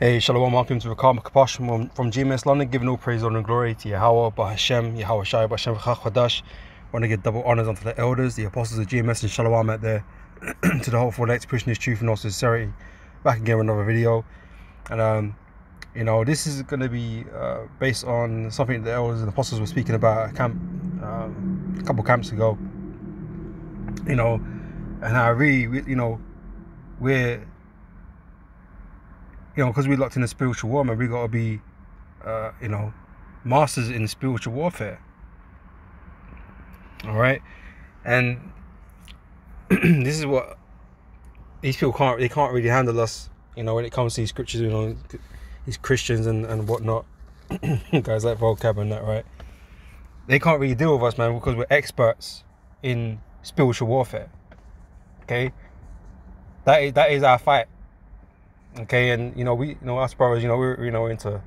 Hey, Shalom, welcome to Rakam Kapash from GMS London, giving all praise, honor, and glory to Yahweh, Bahashem, Yahweh Shai, Bahashem, Chachadash. Want to give double honors unto the elders, the apostles of GMS, and Shalom out there to the whole for next pushing this truth and also sincerity. Back again with another video, and this is going to be based on something the elders and apostles were speaking about at camp a couple camps ago. And I really, we're because we're locked in a spiritual war, man, we got to be, masters in spiritual warfare. All right, and this is what these people can't really handle us, when it comes to these scriptures, these Christians and whatnot, guys like vocab and that, right? They can't really deal with us, man, because we're experts in spiritual warfare. Okay, that is our fight. Okay, and we us brothers, we're into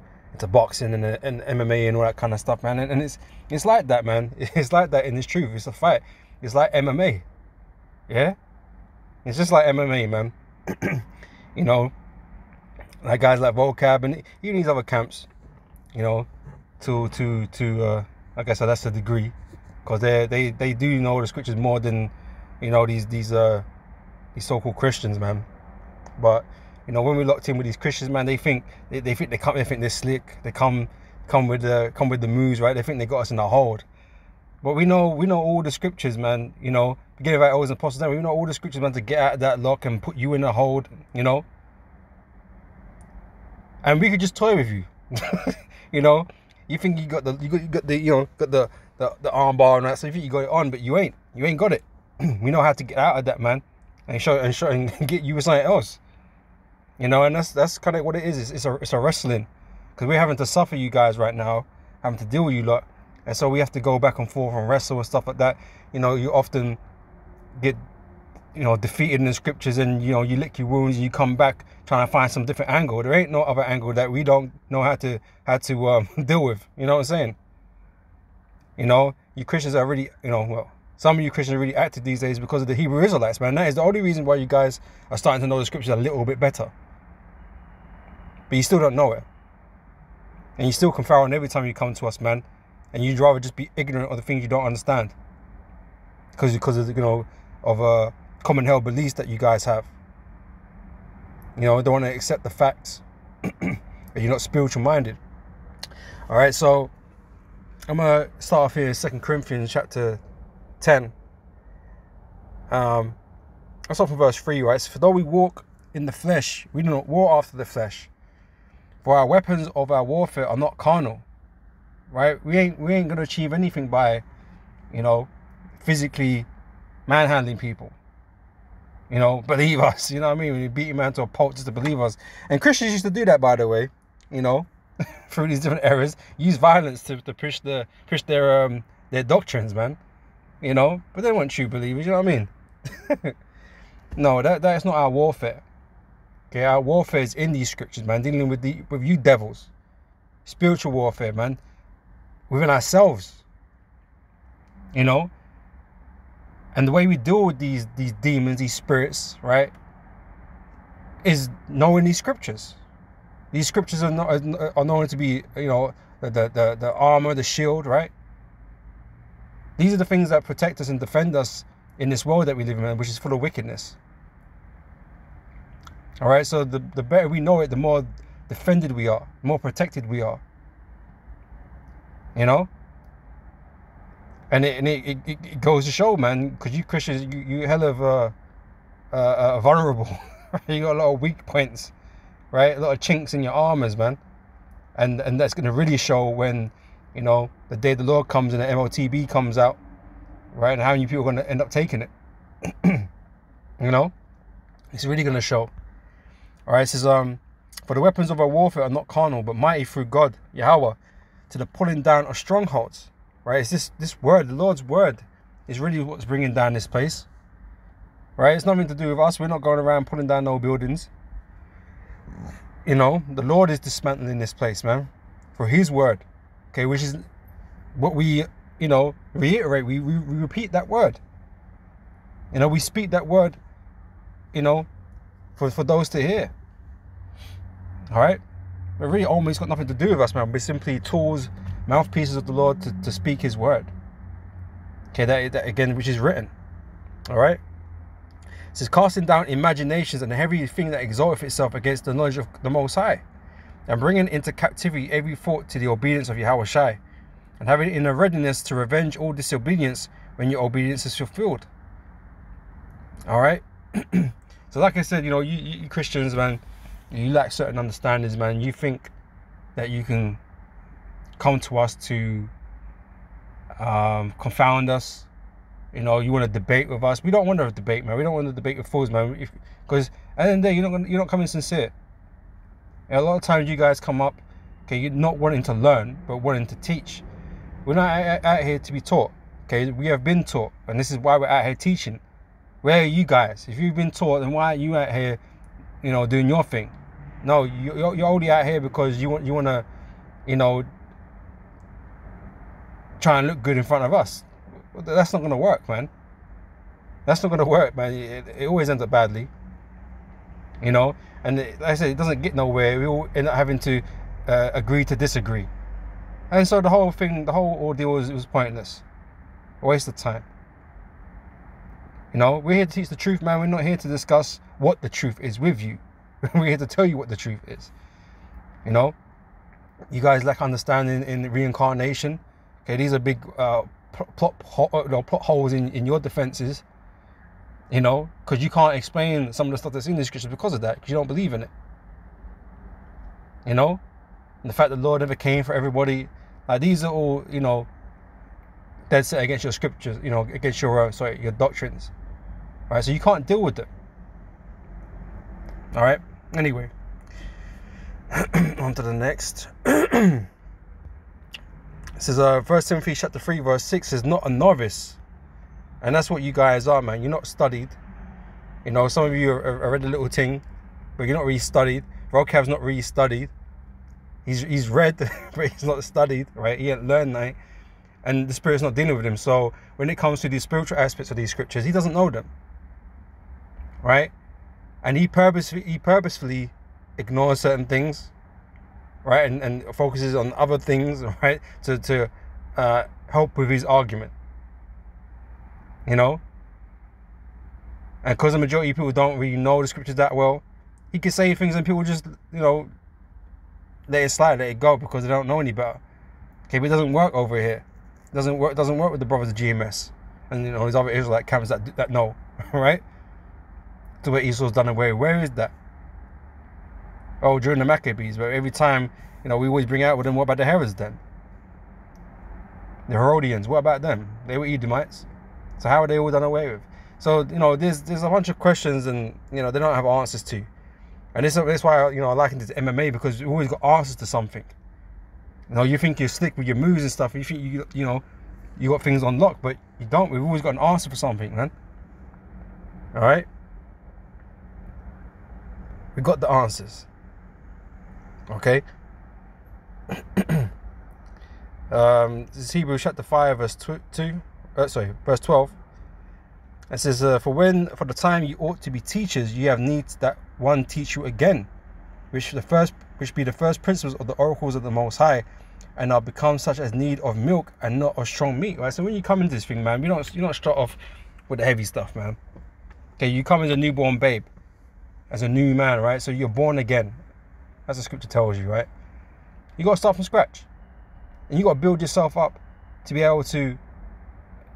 boxing and MMA and all that kind of stuff, man. And it's like that, man. It's like that in this truth. It's a fight. It's like MMA. Yeah, it's just like MMA, man. Like guys like vocab and even these other camps, to like I said, that's a degree, because they do know the scriptures more than these so-called Christians, man. But when we're locked in with these Christians, man, they think they're slick. They come with the moves, right? They think they got us in the hold. But we know all the scriptures, man. Beginning of elders and apostles, we know all the scriptures, man, to get out of that lock and put you in the hold. And we could just toy with you. You think you got the arm bar and that, so you think you got it on, but you ain't got it. We know how to get out of that, man, and show and get you with something else. And that's kind of what it is. It's a wrestling, because we're having to suffer you guys right now, having to deal with you lot, and so we have to go back and forth and wrestle and stuff like that. You often get defeated in the scriptures, and you lick your wounds and you come back trying to find some different angle. There ain't no other angle that we don't know how to deal with. You know what I'm saying? You Christians are really, some of you Christians are really active these days because of the Hebrew Israelites, man. That is the only reason why you guys are starting to know the scriptures a little bit better. But you still don't know it. And you still can foul on every time you come to us, man. And you'd rather just be ignorant of the things you don't understand. Because of common held beliefs that you guys have. Don't want to accept the facts. That you're not spiritual minded. Alright, so I'm going to start off here in 2 Corinthians chapter 10. I'll start from verse 3, right? So, for though we walk in the flesh, we do not war after the flesh. For our weapons of our warfare are not carnal, right? We ain't gonna achieve anything by, physically manhandling people. Believe us. You know what I mean? When you beat a man to a pulp just to believe us. And Christians used to do that, by the way. Through these different eras, use violence to push their doctrines, man. But they weren't true believers. You know what I mean? No, that is not our warfare. Okay, our warfare is in these scriptures, man, dealing with you devils. Spiritual warfare, man, within ourselves. And the way we deal with these demons, these spirits, right, is knowing these scriptures. These scriptures are known to be, the armor, the shield, right? These are the things that protect us and defend us in this world that we live in, which is full of wickedness. All right, so the better we know it, the more defended we are, the more protected we are. And it goes to show, man, because you Christians, you hell of vulnerable. You got a lot of weak points, right? A lot of chinks in your armors, man, and that's going to really show when the day the Lord comes and the MOTB comes out, right? And how many people are going to end up taking it? It's really going to show. All right, it says, for the weapons of our warfare are not carnal, but mighty through God, Yahweh, to the pulling down of strongholds. Right? It's this word, the Lord's word, is really what's bringing down this place. Right? It's nothing to do with us. We're not going around pulling down no buildings. The Lord is dismantling this place, man, for His word. Okay, which is what we, reiterate. We repeat that word. We speak that word, for those to hear. All right, but really, almost got nothing to do with us, man. We're simply tools, mouthpieces of the Lord to speak His word. Okay, that again, which is written. All right. It says, casting down imaginations and every thing that exalteth itself against the knowledge of the Most High, and bringing into captivity every thought to the obedience of Yahweh Shai, and having it in a readiness to revenge all disobedience when your obedience is fulfilled. All right. So like I said, you Christians, man, you lack certain understandings, man. You think that you can come to us to confound us. You want to debate with us. We don't want to debate, man. We don't want to debate with fools, man. Because at the end of the day, you're not coming sincere. And a lot of times you guys come up, okay, you're not wanting to learn, but wanting to teach. We're not out here to be taught. Okay, we have been taught, and this is why we're out here teaching. Where are you guys? If you've been taught, then why are you out here, doing your thing? No, you're only out here because you want to, try and look good in front of us. That's not going to work, man. That's not going to work, man. It always ends up badly. And like I said, it doesn't get nowhere. We all end up having to agree to disagree. And so the whole ordeal was pointless. A waste of time. We're here to teach the truth, man. We're not here to discuss what the truth is with you. We're here to tell you what the truth is. You guys lack understanding in reincarnation. Okay, these are big plot holes in your defenses. Because you can't explain some of the stuff that's in the scriptures because of that, because you don't believe in it. And the fact that the Lord never came for everybody, like these are all, dead set against your scriptures, against your your doctrines. All right, so you can't deal with them. All right. Anyway, on to the next. It says, 1 Timothy chapter 3 verse 6 says, not a novice. And that's what you guys are, man. You're not studied. Some of you have read a little thing, but you're not really studied. Rocav's not really studied. He's read, but he's not studied, right? He ain't learned that. And the Spirit's not dealing with him. So when it comes to the spiritual aspects of these scriptures, he doesn't know them. Right? And he purposefully ignores certain things, right? And focuses on other things, right? To help with his argument. And because the majority of people don't really know the scriptures that well, he can say things and people just, let it slide, let it go, because they don't know any better. Okay, but it doesn't work over here. It doesn't work with the brothers of GMS and these other Israelite camps that know, right? To where Esau's done away. Where is that? Oh, during the Maccabees, but every time we always bring out with them. What about the Herods then? The Herodians, what about them? They were Edomites. So how are they all done away with? So there's a bunch of questions, and they don't have answers to. And that's why I liken it to MMA, because you always got answers to something. You think you're slick with your moves and stuff. You think you got things on lock, but you don't. We've always got an answer for something, man. All right. We got the answers. Okay. This is Hebrews chapter 5 verse verse 12. It says, for the time you ought to be teachers, you have need that one teach you again, which be the first principles of the oracles of the Most High, and are become such as need of milk and not of strong meat. Right. So when you come into this thing, man, you don't start off with the heavy stuff, man. Okay, you come as a newborn babe, as a new man, right? So you're born again, as the scripture tells you, right? You got to start from scratch, and you got to build yourself up to be able to,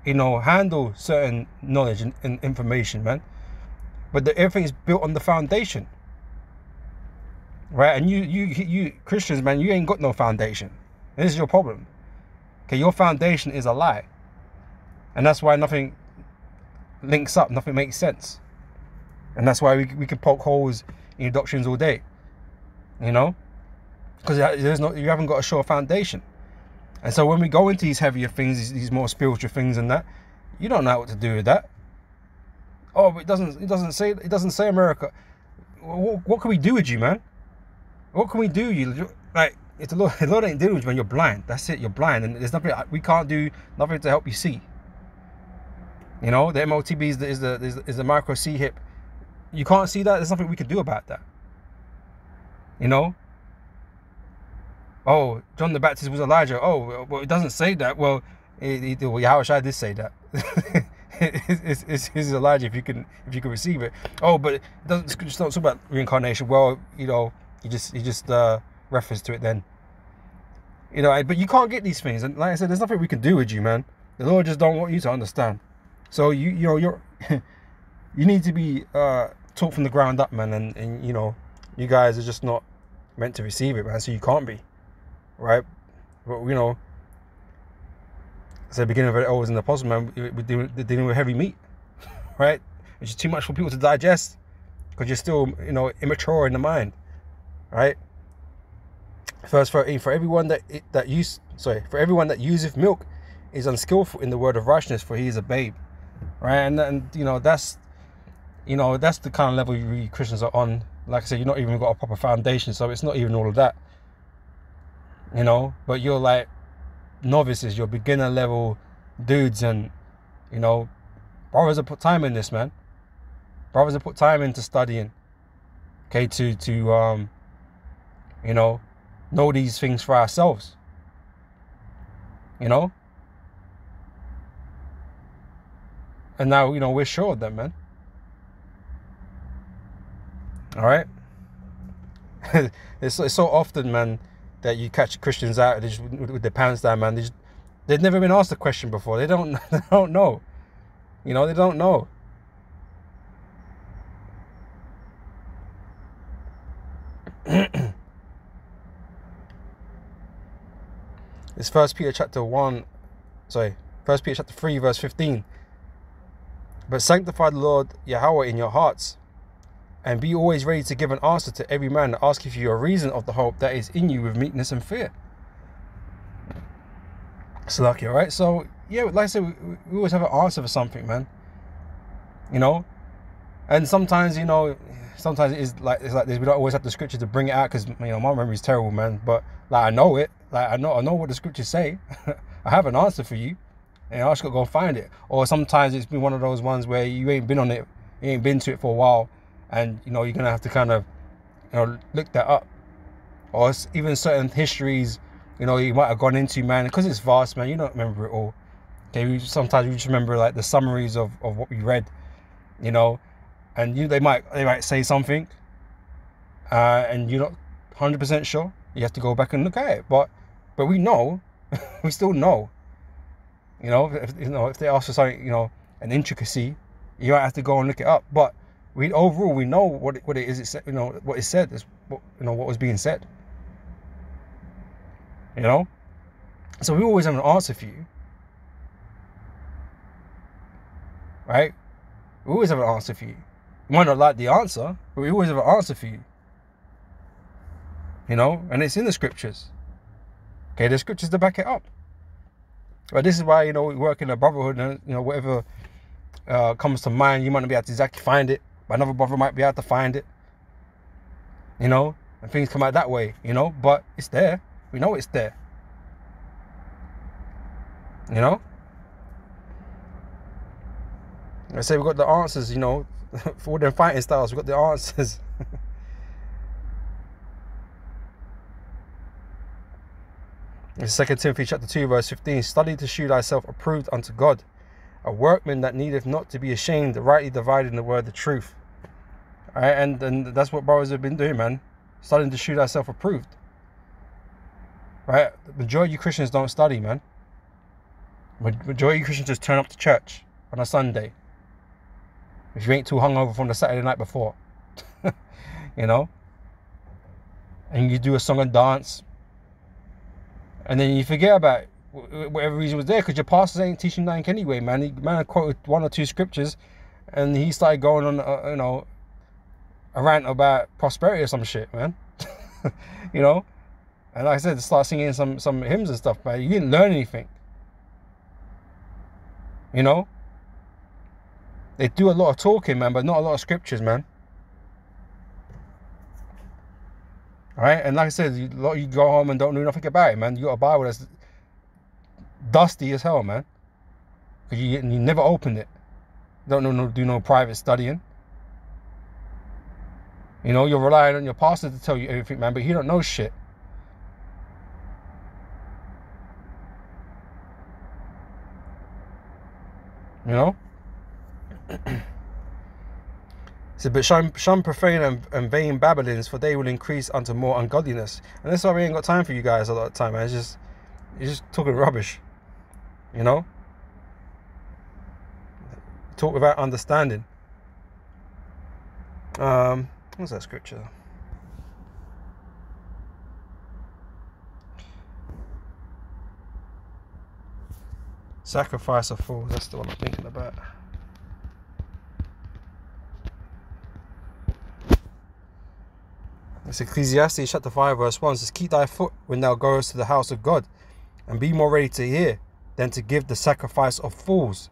handle certain knowledge and information, man. But everything is built on the foundation, right? And you Christians, man, you ain't got no foundation. And this is your problem. Okay, your foundation is a lie, and that's why nothing links up, nothing makes sense. And that's why we can poke holes in your doctrines all day, because you haven't got a sure foundation. And so when we go into these heavier things, these more spiritual things and that, you don't know what to do with that. Oh, but it doesn't say America. What can we do with you, man? What can we do? If the Lord ain't dealing with you, man, you're blind. That's it. You're blind, and there's nothing. We can't do nothing to help you see. The MOTB is the micro C hip. You can't see that. There's nothing we can do about that. oh, John the Baptist was Elijah. Oh, well, it doesn't say that. Well, Yahushua did say that. it's Elijah if you can receive it. Oh, but it doesn't just not talk about reincarnation. Well, you know, you just reference to it then. You know, but you can't get these things, and like I said, there's nothing we can do with you, man. The Lord just don't want you to understand. So you know you're you need to be taught from the ground up, man, and you know, you guys are just not meant to receive it, man. So you can't be, right? But you know, at the beginning of it, always in the apostle, man, we're dealing with heavy meat, right? Which is too much for people to digest because you're still, you know, immature in the mind, right? Verse 13: for everyone that useth milk is unskillful in the word of righteousness, for he is a babe, right? And you know, that's the kind of level you Christians are on. Like I said, you've not even got a proper foundation, so it's not even all of that, you know. But you're like novices, you're beginner level dudes, and you know, brothers have put time in this, man. Brothers have put time into studying, okay, to you know these things for ourselves, you know. And now, you know, we're sure of them, man. All right. it's so often, man, that you catch Christians out just with their pants down, man. They've never been asked a question before. They don't know. You know, they don't know. It's 1 Peter chapter 3 verse 15. But sanctify the Lord Yahweh in your hearts, and be always ready to give an answer to every man that asketh you a reason of the hope that is in you with meekness and fear. So lucky, all right? So, yeah, like I said, we always have an answer for something, man. You know? And sometimes, you know, sometimes it's like this. We don't always have the scripture to bring it out because, you know, my memory is terrible, man. But, like, I know it. Like, I know what the scriptures say. I have an answer for you. And I just got to go find it. Or sometimes it's been one of those ones where you ain't been on it. You ain't been to it for a while. And, you know, you're going to have to kind of, you know, look that up. Or even certain histories, you know, you might have gone into, man. Because it's vast, man. You don't remember it all. Okay, sometimes we just remember, like, the summaries of what we read. You know. And they might say something. And you're not 100% sure. You have to go back and look at it. But we know. We still know. You know, if they ask for something, you know, an intricacy, you might have to go and look it up. But overall we know what it is. It's, you know, what is said is what was being said. You know, so we always have an answer for you, right? We always have an answer for you. You might not like the answer, but we always have an answer for you. You know, and it's in the scriptures. Okay, the scriptures to back it up. But this is why, you know, we work in a brotherhood, and, you know, whatever comes to mind, you might not be able to exactly find it, but another brother might be able to find it. You know, and things come out that way, you know, but it's there. We know it's there. You know? I say we've got the answers, you know, for all them fighting styles, we've got the answers. In 2 Timothy chapter 2 verse 15, study to shew thyself approved unto God, a workman that needeth not to be ashamed, rightly dividing the word of truth. All right, and that's what brothers have been doing, man. Studying to shew thyself approved. Right? The majority of you Christians don't study, man. Majority of you Christians just turn up to church on a Sunday. If you ain't too hungover from the Saturday night before. You know? And you do a song and dance. And then you forget about whatever reason was there, because your pastors ain't teaching nothing anyway, man. Man quoted one or two scriptures, and he started going on, you know, a rant about prosperity or some shit, man. You know, and like I said, start singing some hymns and stuff, man. You didn't learn anything. You know, they do a lot of talking, man, but not a lot of scriptures, man. Right? And like I said, you go home and don't do nothing about it, man. You got a Bible that's dusty as hell, man. Because you never opened it. Don't do no private studying. You know, you're relying on your pastor to tell you everything, man, but he don't know shit. You know? So, but shun profane and vain babblings, for they will increase unto more ungodliness. And that's why we ain't got time for you guys a lot of time, man. You're just talking rubbish. You know? Talk without understanding. What's that scripture? Sacrifice of fools. That's the one I'm thinking about. It's Ecclesiastes chapter 5 verse 1. It says, keep thy foot when thou goest to the house of God, and be more ready to hear than to give the sacrifice of fools,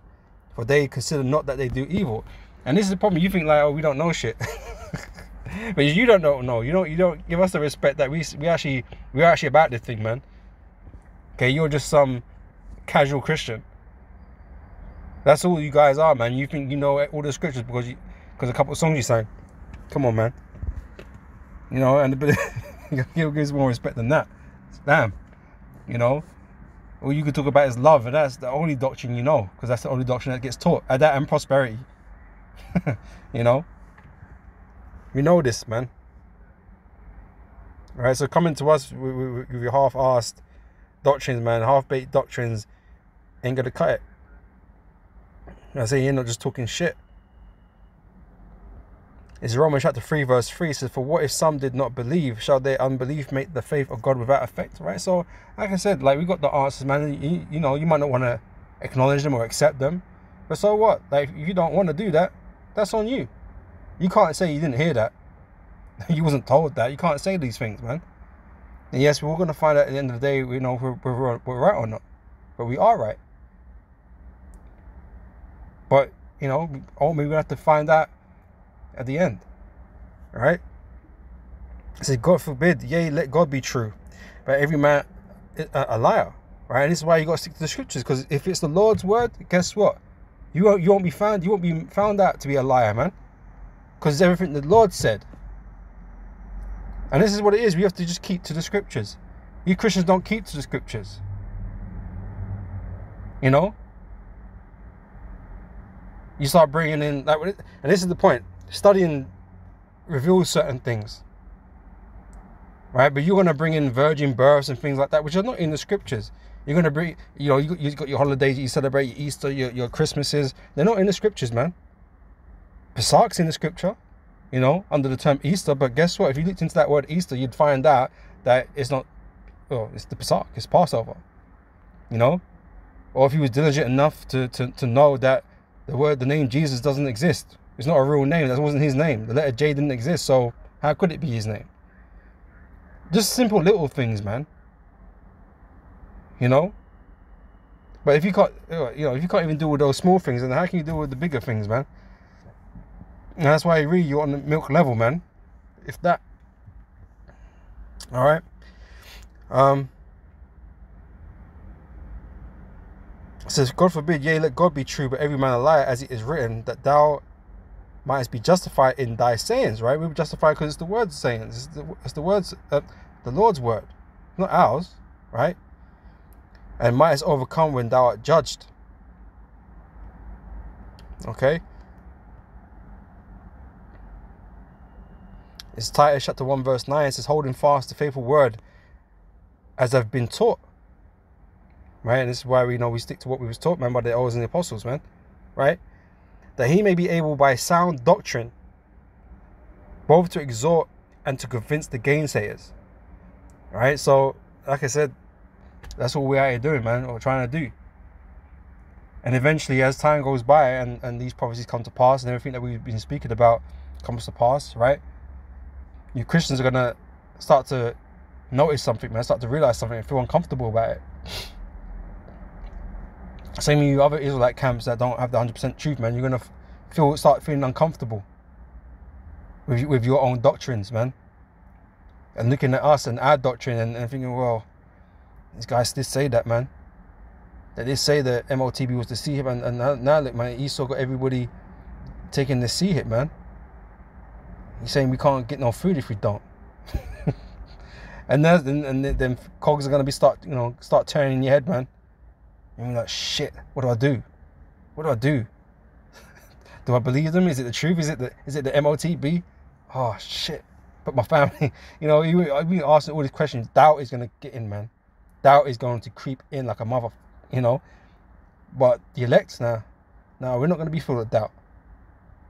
for they consider not that they do evil. And this is the problem. You think like, oh, we don't know shit. But you don't know. You don't give us the respect that we are actually about this thing, man. Okay, you're just some casual Christian. That's all you guys are, man. You think you know all the scriptures because a couple of songs you sang. Come on, man. You know, and he gives more respect than that. Damn. You know, all you could talk about is love, and that's the only doctrine you know, because that's the only doctrine that gets taught. That and prosperity. You know, we know this, man. All right, so coming to us with your half-assed doctrines, man, half-baked doctrines, ain't gonna cut it. I say you're not just talking shit. It's Romans chapter 3 verse 3. It says, for what if some did not believe? Shall their unbelief make the faith of God without effect? Right? So, like I said, like we got the answers, man. You know, you might not want to acknowledge them or accept them, but so what? Like, if you don't want to do that, that's on you. You can't say you didn't hear that. You wasn't told that. You can't say these things, man. And yes, we're going to find out at the end of the day, you know, if we're right or not. But we are right. But, you know, ultimately we're going to have to find out at the end. Alright? It says, God forbid, yea, let God be true, but every man a liar. Right? And this is why you got to stick to the scriptures, because if it's the Lord's word, guess what? You won't be found out to be a liar, man. Because it's everything the Lord said. And this is what it is. We have to just keep to the scriptures. You Christians don't keep to the scriptures. You know? You start bringing in, like, and this is the point. Studying reveals certain things. Right? But you're going to bring in virgin births and things like that, which are not in the scriptures. You're going to bring, you know, you've got your holidays, you celebrate your Easter, your Christmases. They're not in the scriptures, man. Pesach's in the scripture, you know, under the term Easter. But guess what? If you looked into that word Easter, you'd find out that it's not, oh, it's the Pesach, it's Passover. You know? Or if he was diligent enough to know that the name Jesus doesn't exist. It's not a real name. That wasn't his name. The letter J didn't exist. So how could it be his name? Just simple little things, man. You know? But if you can't, you know, if you can't even deal with those small things, then how can you deal with the bigger things, man? And that's why really you're on the milk level, man. If that. All right. It says, God forbid, yea, let God be true, but every man a liar, as it is written, that thou mightest be justified in thy sayings. Right? We were justified because it's the word's sayings. It's the words, the Lord's word, not ours. Right? And mightest overcome when thou art judged. Okay? It's Titus chapter 1 verse 9. It says, holding fast the faithful word as I've been taught. Right? And this is why we stick to what we was taught, man, by the elders and the apostles, man. Right? That he may be able by sound doctrine both to exhort and to convince the gainsayers. Right? So, like I said, that's all we're out here doing, man, or trying to do. And eventually, as time goes by and these prophecies come to pass and everything that we've been speaking about comes to pass, right? You Christians are going to start to notice something, man, start to realize something and feel uncomfortable about it. Same with you other Israelite camps that don't have the 100% truth, man. You're going to start feeling uncomfortable with your own doctrines, man. And looking at us and our doctrine and thinking, well, these guys did say that, man. They did say that MOTB was the sea hit, and now look, man, Esau got everybody taking the sea hit, man. He's saying we can't get no food if we don't. and then cogs are gonna start turning in your head, man. And you're like, shit, what do I do? What do I do? Do I believe them? Is it the truth? Is it the MOTB? Oh shit. But my family, you know, we asking all these questions. Doubt is gonna get in, man. Doubt is going to creep in like a mother, you know. But the elect now, we're not gonna be full of doubt.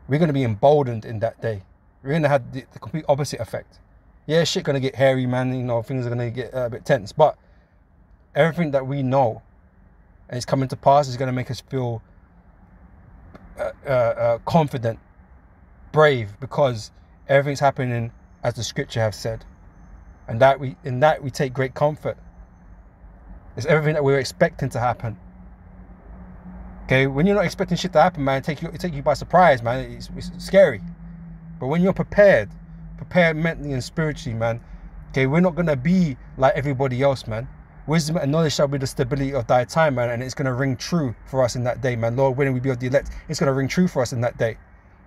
We're gonna be emboldened in that day. We're gonna have the complete opposite effect. Yeah, shit gonna get hairy, man. You know, things are gonna get a bit tense. But everything that we know and it's coming to pass is gonna make us feel confident, brave, because everything's happening as the scripture have said, and that we take great comfort. It's everything that we're expecting to happen. Okay, when you're not expecting shit to happen, man, it take you by surprise, man. It's scary. But when you're prepared mentally and spiritually, man, okay, we're not gonna be like everybody else, man. Wisdom and knowledge shall be the stability of thy time, man, and it's gonna ring true for us in that day, man. Lord willing, we be of the elect. It's gonna ring true for us in that day.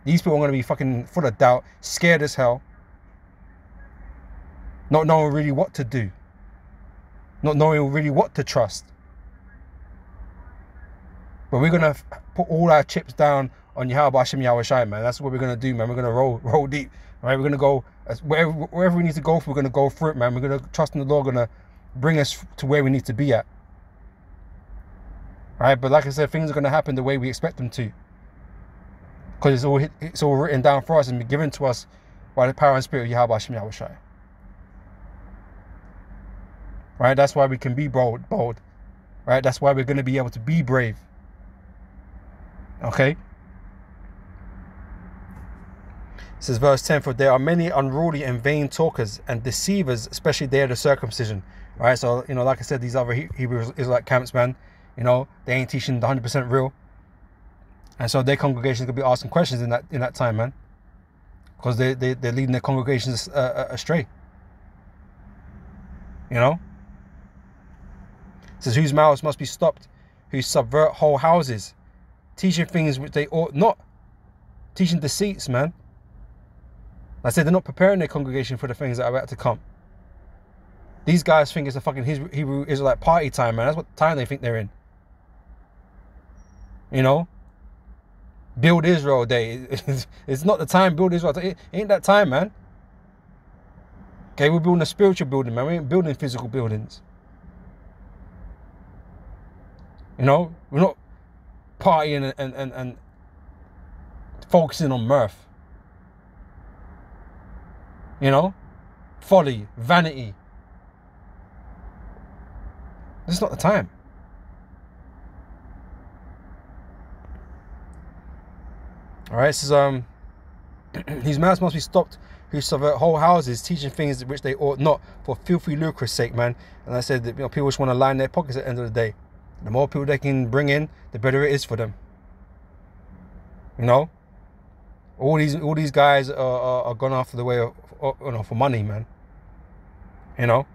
These people are gonna be fucking full of doubt, scared as hell, not knowing really what to do, not knowing really what to trust. But we're gonna put all our chips down on Yahweh Hashem Yahweh Shai, man. That's what we're gonna do, man. We're gonna roll deep, right? We're gonna go wherever we need to go for. We're gonna go through it, man. We're gonna trust in the Lord, gonna bring us to where we need to be at. Right? But like I said, things are gonna happen the way we expect them to, because it's all written down for us and given to us by the power and spirit of Yahweh Hashem Yahweh Shai. Right? That's why we can be bold. Right? That's why we're gonna be able to be brave. Okay. It says verse 10, for there are many unruly and vain talkers and deceivers, especially they are the circumcision. Right? So, you know, like I said, these other Hebrew Israelite camps, man, you know, they ain't teaching the 100% real. And so their congregations could be asking questions in that time, man. Because they're leading their congregations astray. You know? It says, whose mouths must be stopped, who subvert whole houses, teaching things which they ought not, teaching deceits, man. I said they're not preparing their congregation for the things that are about to come. These guys think it's a fucking Hebrew Israelite party time, man. That's what time they think they're in. You know? Build Israel Day. It's not the time, build Israel. It ain't that time, man. Okay, we're building a spiritual building, man. We ain't building physical buildings. You know? We're not partying and focusing on mirth. You know? Folly, vanity. This is not the time. Alright, it says, his mouths must be stopped who subvert whole houses, teaching things which they ought not, for filthy lucre's sake, man. And I said that, you know, people just want to line their pockets at the end of the day. The more people they can bring in, the better it is for them. You know? All these guys are gone after the way of, you know, for money, man. You know?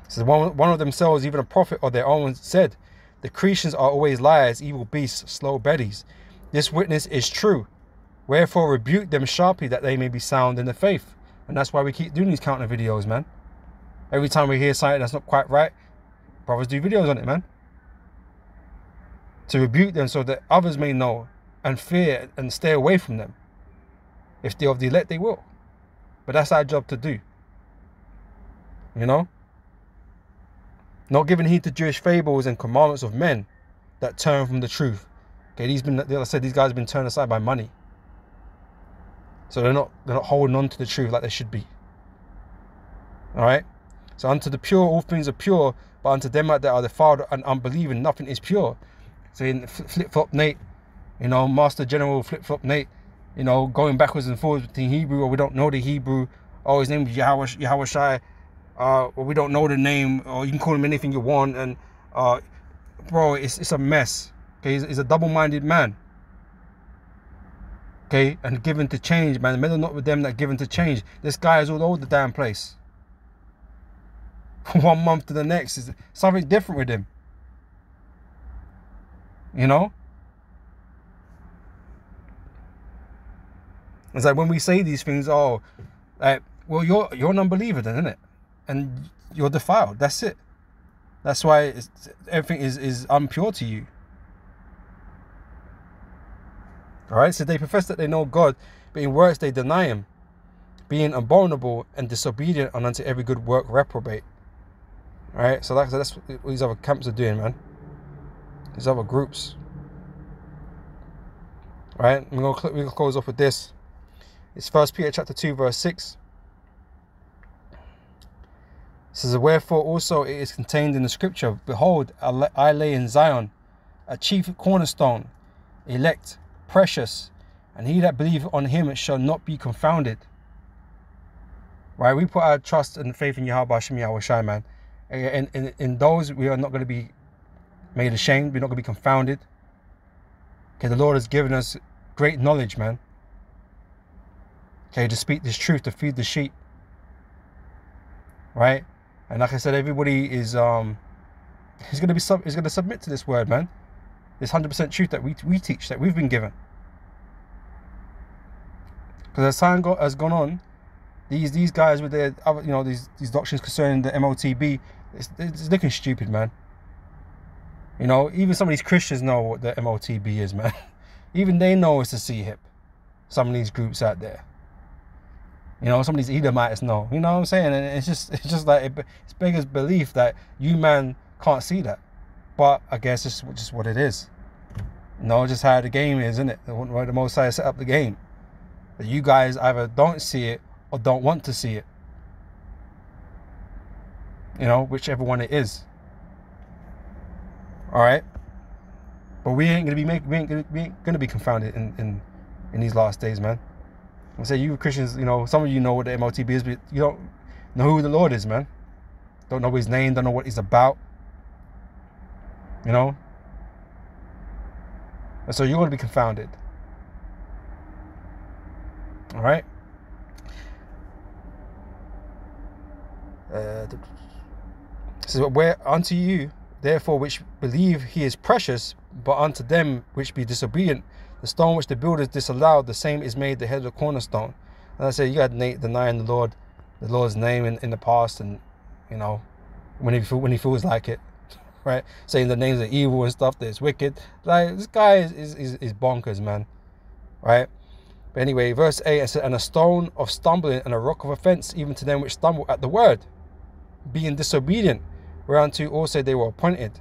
So one of themselves, even a prophet of their own, said, the Cretians are always liars, evil beasts, slow beddies. This witness is true. Wherefore rebuke them sharply, that they may be sound in the faith. And that's why we keep doing these counter videos, man. Every time we hear something that's not quite right, brothers do videos on it, man. To rebuke them so that others may know and fear and stay away from them. If they're of the elect, they will. But that's our job to do. You know? Not giving heed to Jewish fables and commandments of men that turn from the truth. Okay, like I said, these guys have been turned aside by money. So they're not holding on to the truth like they should be. Alright? So unto the pure all things are pure, but unto them that are defiled and unbelieving nothing is pure. So in Flip-Flop Nate, you know, Master General Flip-Flop Nate, you know, going backwards and forwards between Hebrew, or we don't know the Hebrew, oh, his name is Yahweh Shai, or we don't know the name, or you can call him anything you want, and bro, it's a mess. Okay, he's a double-minded man. Okay, and given to change, man. The men are not with them that given to change. This guy is all over the damn place. From 1 month to the next, is something different with him. You know? It's like when we say these things, oh, like, well, you're an unbeliever then, isn't it? And you're defiled. That's it. That's why everything is impure to you. All right, so they profess that they know God, but in works they deny him, being abominable and disobedient, and unto every good work reprobate. All right, so that's what these other camps are doing, man. These other groups. All right, we're gonna close off with this. It's 1 Peter chapter 2, verse 6. It says, wherefore also it is contained in the scripture, behold, I lay in Zion a chief cornerstone, elect, precious, and he that believeth on him shall not be confounded. Right, we put our trust and faith in Yahweh Hashem Yahweh Shai, man. And in those, we are not going to be made ashamed. We're not going to be confounded. Okay, the Lord has given us great knowledge, man. Okay, to speak this truth, to feed the sheep. Right? And like I said, everybody is is going to submit to this word, man. This 100% truth that we teach, that we've been given. Because as time has gone on, these guys with their other, you know, these doctrines concerning the MOTB, it's looking stupid, man. You know, even some of these Christians know what the MOTB is, man. Even they know it's a C-hip. Some of these groups out there. You know, some of these Edomites know. You know what I'm saying? And it's just like, it's beggars belief that you, man, can't see that. But I guess it's just what it is. You know, just how the game is, isn't it? The Most High set up the game. That you guys either don't see it or don't want to see it. You know, whichever one it is. All right. But we ain't gonna be confounded in these last days, man. I say, you Christians, you know, some of you know what the MOTB is, but you don't know who the Lord is, man. Don't know his name, don't know what he's about. You know? And so you're going to be confounded. All right? This is where unto you, therefore, which believe he is precious, but unto them which be disobedient, the stone which the builders disallowed, the same is made the head of the cornerstone. And I say, you got denying the Lord's name in the past, and you know, when he feels like it, right? Saying the names are evil and stuff, that it's wicked. Like, this guy is bonkers, man. Right? But anyway, verse 8, it says, and a stone of stumbling and a rock of offense, even to them which stumble at the word, being disobedient, whereunto also they were appointed.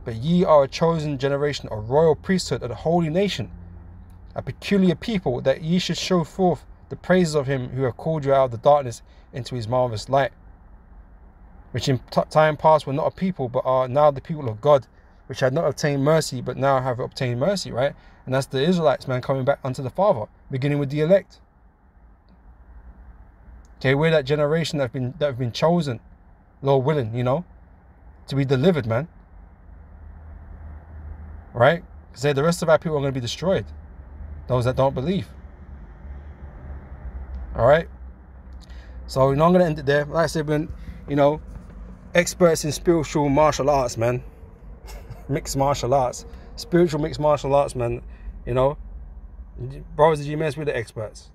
But ye are a chosen generation, a royal priesthood, a holy nation, a peculiar people, that ye should show forth the praises of him who have called you out of the darkness into his marvelous light, which in time past were not a people, but are now the people of God, which had not obtained mercy, but now have obtained mercy, right? And that's the Israelites, man, coming back unto the Father, beginning with the elect. Okay, we're that generation that have been chosen, Lord willing, you know, to be delivered, man. Right? Because the rest of our people are going to be destroyed. Those that don't believe. All right? So, you know, I'm going to end it there. Like I said, when, you know, experts in spiritual martial arts, man. Mixed martial arts. Spiritual mixed martial arts, man. You know, brothers and GMS, we're the experts.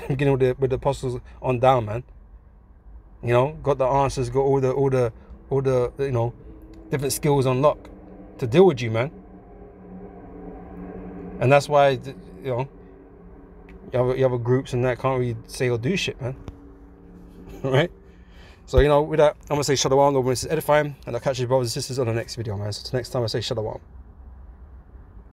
Beginning with the apostles on down, man. You know, got the answers, got all the you know, different skills on lock to deal with you, man. And that's why, you know, you have groups and that can't really say or do shit, man. Right? So, you know, with that, I'm going to say shalom, Lord, this is edifying, and I'll catch you brothers and sisters on the next video, man. So, till next time, I say shalom.